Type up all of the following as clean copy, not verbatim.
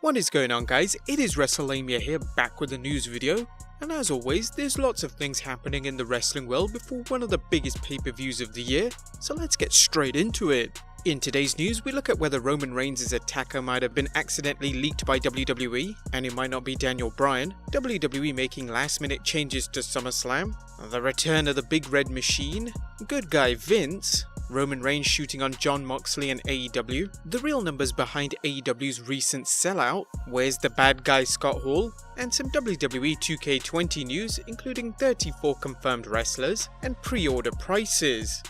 What is going on, guys? It is Wrestlelamia here, back with a news video. And as always, there's lots of things happening in the wrestling world before one of the biggest pay-per-views of the year, so let's get straight into it. In today's news, we look at whether Roman Reigns' attacker might have been accidentally leaked by WWE, and it might not be Daniel Bryan, WWE making last-minute changes to Summerslam, the return of the Big Red Machine, good guy Vince, Roman Reigns shooting on Jon Moxley and AEW, the real numbers behind AEW's recent sellout, where's the bad guy Scott Hall, and some WWE 2K20 news including 34 confirmed wrestlers and pre-order prices.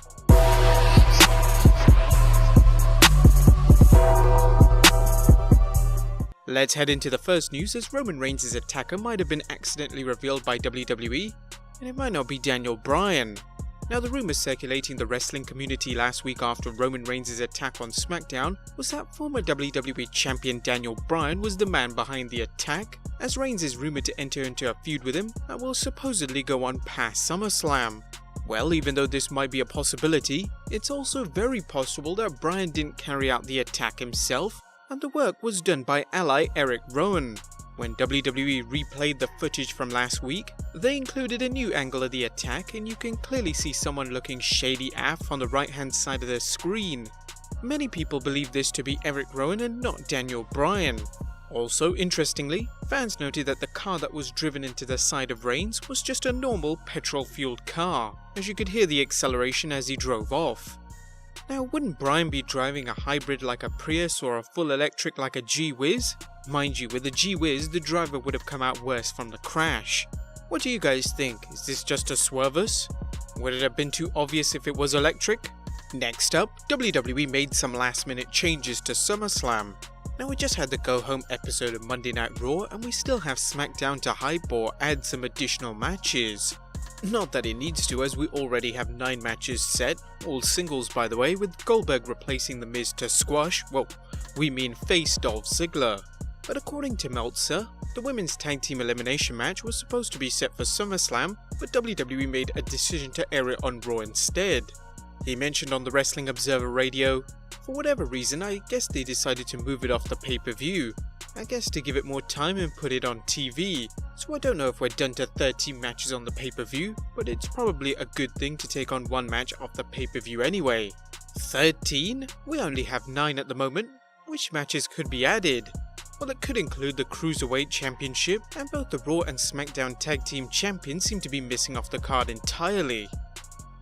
Let's head into the first news, as Roman Reigns' attacker might have been accidentally revealed by WWE, and it might not be Daniel Bryan. Now, the rumours circulating the wrestling community last week after Roman Reigns' attack on SmackDown was that former WWE champion Daniel Bryan was the man behind the attack, as Reigns is rumoured to enter into a feud with him that will supposedly go on past SummerSlam. Well, even though this might be a possibility, it's also very possible that Bryan didn't carry out the attack himself, and the work was done by ally Eric Rowan. When WWE replayed the footage from last week, they included a new angle of the attack, and you can clearly see someone looking shady AF on the right hand side of the screen. Many people believe this to be Eric Rowan and not Daniel Bryan. Also, interestingly, fans noted that the car that was driven into the side of Reigns was just a normal petrol-fueled car, as you could hear the acceleration as he drove off. Now, wouldn't Bryan be driving a hybrid like a Prius or a full electric like a G-Wiz? Mind you, with the G-Wiz, the driver would have come out worse from the crash. What do you guys think? Is this just a swervus? Would it have been too obvious if it was electric? Next up, WWE made some last-minute changes to SummerSlam. Now, we just had the go-home episode of Monday Night Raw, and we still have SmackDown to hype or add some additional matches. Not that it needs to, as we already have 9 matches set, all singles by the way, with Goldberg replacing The Miz to squash, well, we mean face Dolph Ziggler. But according to Meltzer, the women's tag team elimination match was supposed to be set for SummerSlam, but WWE made a decision to air it on Raw instead. He mentioned on the Wrestling Observer Radio, for whatever reason I guess they decided to move it off the pay-per-view. I guess to give it more time and put it on TV. So I don't know if we're done to 13 matches on the pay-per-view, but it's probably a good thing to take on one match off the pay-per-view anyway. 13? We only have 9 at the moment. Which matches could be added? Well, it could include the Cruiserweight Championship, and both the Raw and SmackDown Tag Team Champions seem to be missing off the card entirely.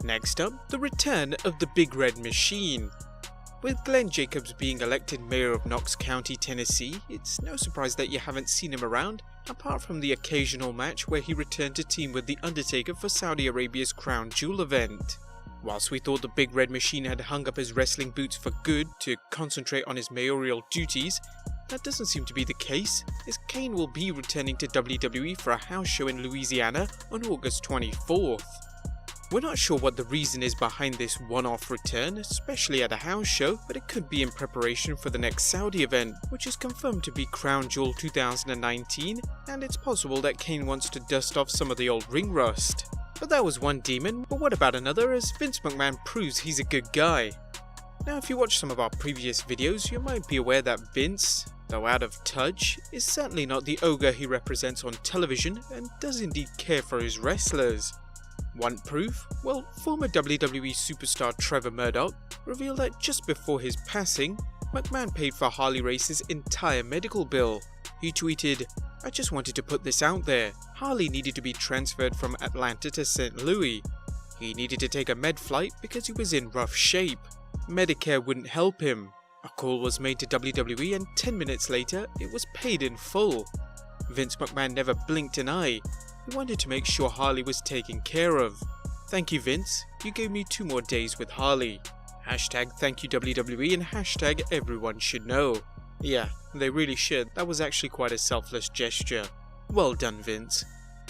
Next up, the return of the Big Red Machine. With Glenn Jacobs being elected mayor of Knox County, Tennessee, it's no surprise that you haven't seen him around, apart from the occasional match where he returned to team with The Undertaker for Saudi Arabia's Crown Jewel event. Whilst we thought the Big Red Machine had hung up his wrestling boots for good to concentrate on his mayoral duties, that doesn't seem to be the case, as Kane will be returning to WWE for a house show in Louisiana on August 24th. We're not sure what the reason is behind this one-off return, especially at a house show, but it could be in preparation for the next Saudi event, which is confirmed to be Crown Jewel 2019, and it's possible that Kane wants to dust off some of the old ring rust. But that was one demon, but what about another, as Vince McMahon proves he's a good guy. Now, if you watch some of our previous videos, you might be aware that Vince, though out of touch, is certainly not the ogre he represents on television and does indeed care for his wrestlers. Want proof? Well, former WWE superstar Trevor Murdoch revealed that just before his passing, McMahon paid for Harley Race's entire medical bill. He tweeted, "I just wanted to put this out there. Harley needed to be transferred from Atlanta to St. Louis. He needed to take a med flight because he was in rough shape. Medicare wouldn't help him. A call was made to WWE and 10 minutes later, it was paid in full." Vince McMahon never blinked an eye. He wanted to make sure Harley was taken care of. Thank you, Vince. You gave me 2 more days with Harley. Hashtag thank you WWE and hashtag everyone should know. Yeah, they really should. That was actually quite a selfless gesture. Well done, Vince.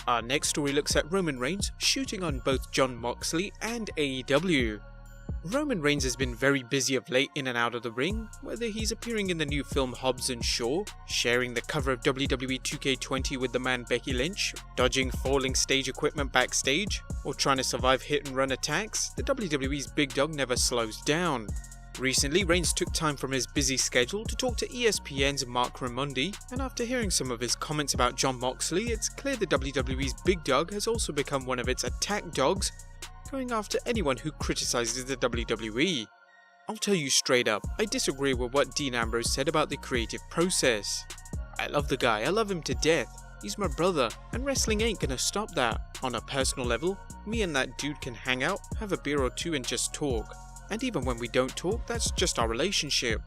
Our next story looks at Roman Reigns shooting on both Jon Moxley and AEW. Roman Reigns has been very busy of late in and out of the ring, whether he's appearing in the new film Hobbs & Shaw, sharing the cover of WWE 2K20 with the man Becky Lynch, dodging falling stage equipment backstage, or trying to survive hit and run attacks. The WWE's big dog never slows down. Recently, Reigns took time from his busy schedule to talk to ESPN's Mark Raimondi, and after hearing some of his comments about Jon Moxley, it's clear the WWE's big dog has also become one of its attack dogs, going after anyone who criticizes the WWE. I'll tell you straight up, I disagree with what Dean Ambrose said about the creative process. I love the guy, I love him to death. He's my brother, and wrestling ain't gonna stop that. On a personal level, me and that dude can hang out, have a beer or two and just talk. And even when we don't talk, that's just our relationship.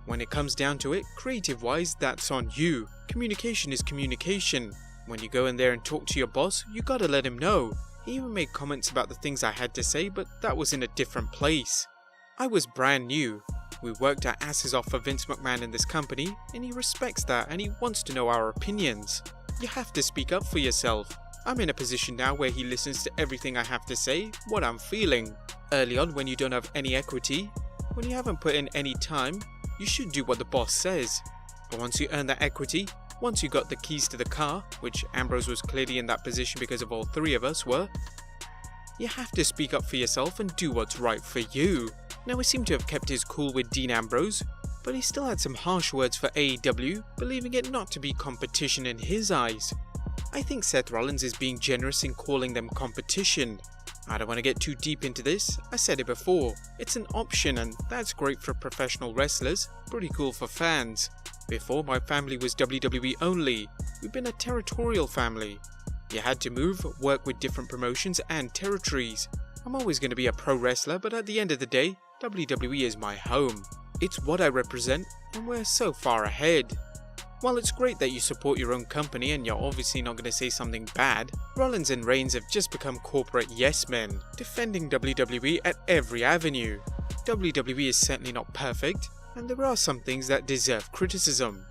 When it comes down to it, creative-wise, that's on you. Communication is communication. When you go in there and talk to your boss, you gotta let him know. He even made comments about the things I had to say, but that was in a different place. I was brand new. We worked our asses off for Vince McMahon in this company, and he respects that and he wants to know our opinions. You have to speak up for yourself. I'm in a position now where he listens to everything I have to say, what I'm feeling. Early on, when you don't have any equity, when you haven't put in any time, you should do what the boss says. But once you earn that equity, once you got the keys to the car, which Ambrose was clearly in that position because of all three of us were, you have to speak up for yourself and do what's right for you. Now, he seemed to have kept his cool with Dean Ambrose, but he still had some harsh words for AEW, believing it not to be competition in his eyes. I think Seth Rollins is being generous in calling them competition. I don't want to get too deep into this, I said it before, it's an option and that's great for professional wrestlers, pretty cool for fans. Before, my family was WWE only, we've been a territorial family. You had to move, work with different promotions and territories. I'm always going to be a pro wrestler, but at the end of the day, WWE is my home. It's what I represent, and we're so far ahead. While it's great that you support your own company and you're obviously not going to say something bad, Rollins and Reigns have just become corporate yes men, defending WWE at every avenue. WWE is certainly not perfect, and there are some things that deserve criticism.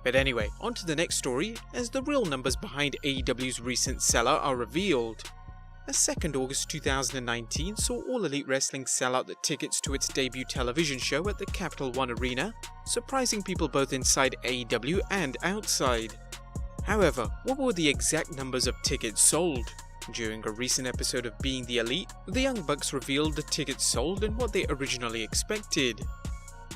But anyway, on to the next story, as the real numbers behind AEW's recent sellout are revealed. A 2nd August 2019 saw All Elite Wrestling sell out the tickets to its debut television show at the Capital One Arena, surprising people both inside AEW and outside. However, what were the exact numbers of tickets sold? During a recent episode of Being the Elite, the Young Bucks revealed the tickets sold and what they originally expected.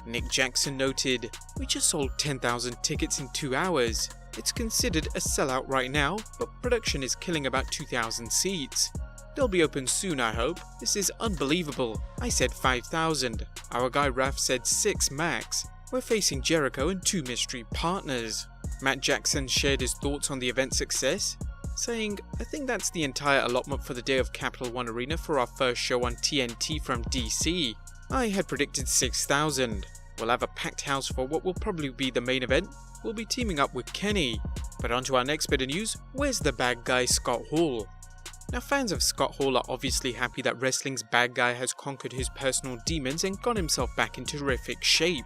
Nick Jackson noted, "We just sold 10,000 tickets in 2 hours. It's considered a sellout right now, but production is killing about 2,000 seats. They'll be open soon, I hope. This is unbelievable. I said 5,000. Our guy Raph said 6 max. We're facing Jericho and 2 mystery partners." Matt Jackson shared his thoughts on the event's success, saying, "I think that's the entire allotment for the day of Capital One Arena for our first show on TNT from DC. I had predicted 6,000. We'll have a packed house for what will probably be the main event. We'll be teaming up with Kenny." But on to our next bit of news, where's the bad guy Scott Hall? Now, fans of Scott Hall are obviously happy that wrestling's bad guy has conquered his personal demons and got himself back in terrific shape.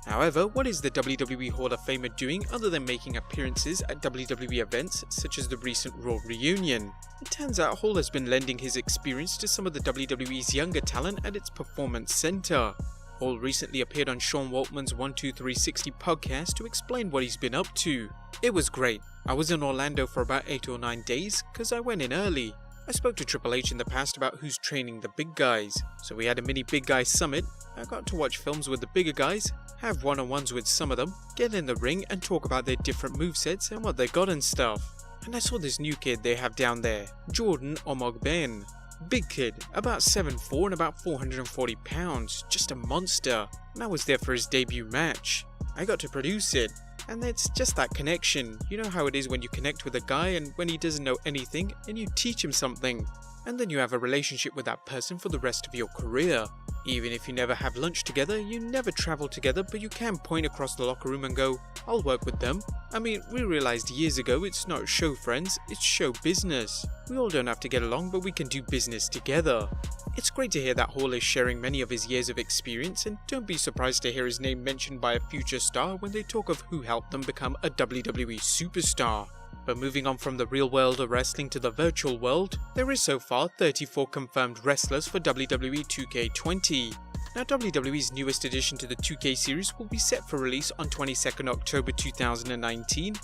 However, what is the WWE Hall of Famer doing other than making appearances at WWE events such as the recent Raw reunion? It turns out Hall has been lending his experience to some of the WWE's younger talent at its Performance Center. Hall recently appeared on Sean Waltman's 12360 podcast to explain what he's been up to. It was great. I was in Orlando for about 8 or 9 days because I went in early. I spoke to Triple H in the past about who's training the big guys, so we had a mini big guy summit. I got to watch films with the bigger guys, have one-on-ones with some of them, get in the ring and talk about their different movesets and what they got and stuff. And I saw this new kid they have down there, Jordan Omogben. Big kid, about 7'4" and about 440 pounds, just a monster, and I was there for his debut match. I got to produce it, and it's just that connection. You know how it is when you connect with a guy and when he doesn't know anything and you teach him something, and then you have a relationship with that person for the rest of your career. Even if you never have lunch together, you never travel together, but you can point across the locker room and go, "I'll work with them." I mean, we realized years ago it's not show friends, it's show business. We all don't have to get along, but we can do business together. It's great to hear that Hall is sharing many of his years of experience, and don't be surprised to hear his name mentioned by a future star when they talk of who helped them become a WWE superstar. But moving on from the real world of wrestling to the virtual world, there is so far 34 confirmed wrestlers for WWE 2K20. Now, WWE's newest addition to the 2K series will be set for release on 22nd October 2019,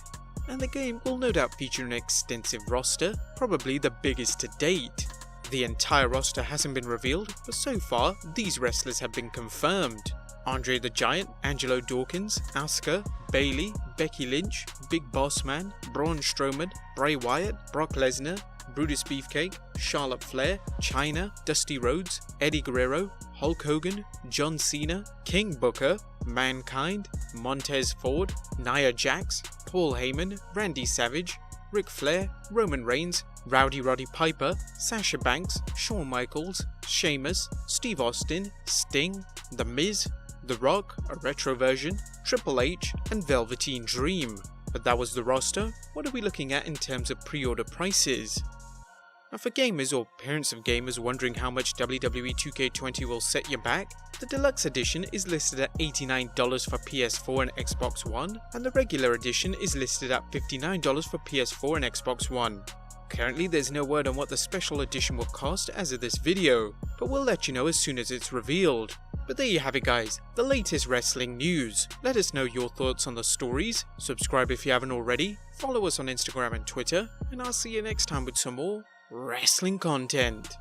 and the game will no doubt feature an extensive roster, probably the biggest to date. The entire roster hasn't been revealed, but so far, these wrestlers have been confirmed. Andre the Giant, Angelo Dawkins, Asuka, Bayley, Becky Lynch, Big Boss Man, Braun Strowman, Bray Wyatt, Brock Lesnar, Brutus Beefcake, Charlotte Flair, Chyna, Dusty Rhodes, Eddie Guerrero, Hulk Hogan, John Cena, King Booker, Mankind, Montez Ford, Nia Jax, Paul Heyman, Randy Savage, Ric Flair, Roman Reigns, Rowdy Roddy Piper, Sasha Banks, Shawn Michaels, Sheamus, Steve Austin, Sting, The Miz, The Rock, a retro version, Triple H, and Velveteen Dream. But that was the roster. What are we looking at in terms of pre-order prices? Now for gamers or parents of gamers wondering how much WWE 2K20 will set you back, the deluxe edition is listed at $89 for PS4 and Xbox One, and the regular edition is listed at $59 for PS4 and Xbox One. Currently there's no word on what the special edition will cost as of this video, but we'll let you know as soon as it's revealed. But there you have it guys, the latest wrestling news. Let us know your thoughts on the stories, subscribe if you haven't already, follow us on Instagram and Twitter, and I'll see you next time with some more wrestling content.